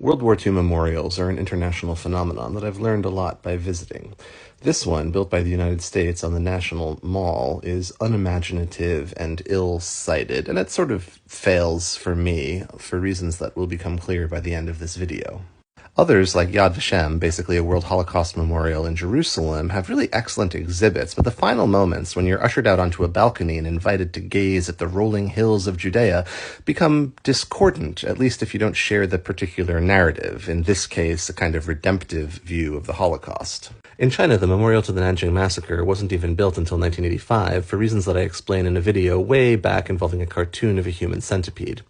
World War II memorials are an international phenomenon that I've learned a lot by visiting. This one, built by the United States on the National Mall, is unimaginative and ill-sited, and it sort of fails for me for reasons that will become clear by the end of this video. Others, like Yad Vashem, basically a World Holocaust Memorial in Jerusalem, have really excellent exhibits, but the final moments, when you're ushered out onto a balcony and invited to gaze at the rolling hills of Judea, become discordant, at least if you don't share the particular narrative, in this case, a kind of redemptive view of the Holocaust. In China, the memorial to the Nanjing Massacre wasn't even built until 1985, for reasons that I explain in a video way back involving a cartoon of a human centipede.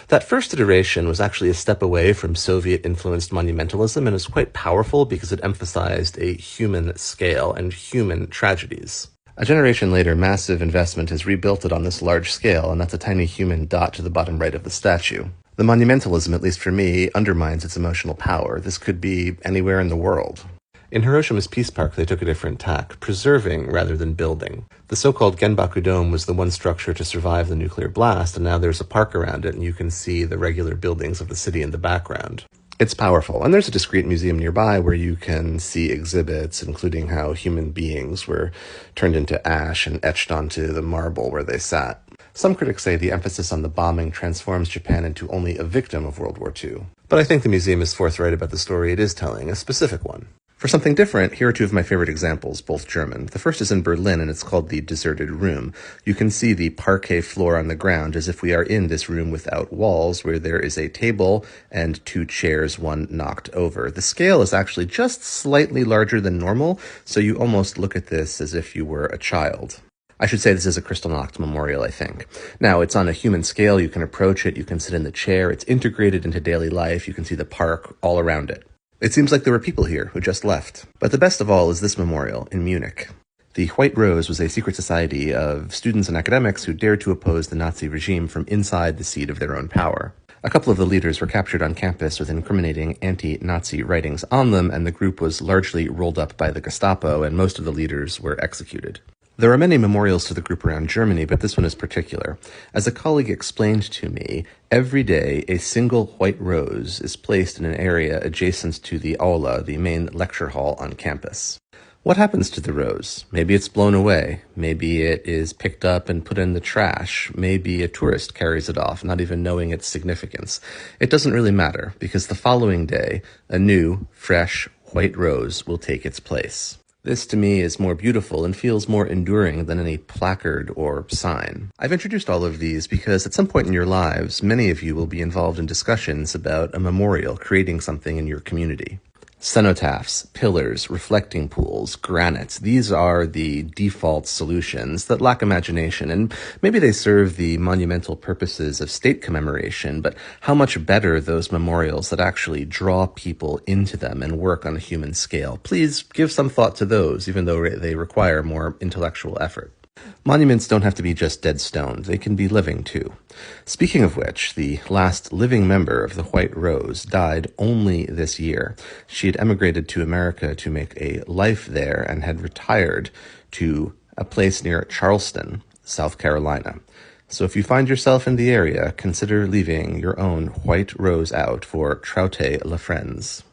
That first iteration was actually a step away from Soviet-influenced monumentalism and is quite powerful because it emphasized a human scale and human tragedies. A generation later, massive investment has rebuilt it on this large scale, and that's a tiny human dot to the bottom right of the statue. The monumentalism, at least for me, undermines its emotional power. This could be anywhere in the world. In Hiroshima's Peace Park, they took a different tack, preserving rather than building. The so-called Genbaku Dome was the one structure to survive the nuclear blast, and now there's a park around it, and you can see the regular buildings of the city in the background. It's powerful, and there's a discrete museum nearby where you can see exhibits, including how human beings were turned into ash and etched onto the marble where they sat. Some critics say the emphasis on the bombing transforms Japan into only a victim of World War II. But I think the museum is forthright about the story it is telling, a specific one. For something different, here are two of my favorite examples, both German. The first is in Berlin, and it's called The Deserted Room. You can see the parquet floor on the ground as if we are in this room without walls, where there is a table and two chairs, one knocked over. The scale is actually just slightly larger than normal, so you almost look at this as if you were a child. I should say this is a Kristallnacht memorial, I think. Now, it's on a human scale. You can approach it. You can sit in the chair. It's integrated into daily life. You can see the park all around it. It seems like there were people here who just left. But the best of all is this memorial in Munich. The White Rose was a secret society of students and academics who dared to oppose the Nazi regime from inside the seat of their own power. A couple of the leaders were captured on campus with incriminating anti-Nazi writings on them, and the group was largely rolled up by the Gestapo, and most of the leaders were executed. There are many memorials to the group around Germany, but this one is particular. As a colleague explained to me, every day a single white rose is placed in an area adjacent to the aula, the main lecture hall on campus. What happens to the rose? Maybe it's blown away. Maybe it is picked up and put in the trash. Maybe a tourist carries it off, not even knowing its significance. It doesn't really matter, because the following day, a new, fresh, white rose will take its place. This, to me, is more beautiful and feels more enduring than any placard or sign. I've introduced all of these because at some point in your lives, many of you will be involved in discussions about a memorial, creating something in your community. Cenotaphs, pillars, reflecting pools, granites, these are the default solutions that lack imagination, and maybe they serve the monumental purposes of state commemoration, but how much better those memorials that actually draw people into them and work on a human scale. Please give some thought to those, even though they require more intellectual effort. Monuments don't have to be just dead stones. They can be living, too. Speaking of which, the last living member of the White Rose died only this year. She had emigrated to America to make a life there and had retired to a place near Charleston, South Carolina. So if you find yourself in the area, consider leaving your own White Rose out for Troute La Friends.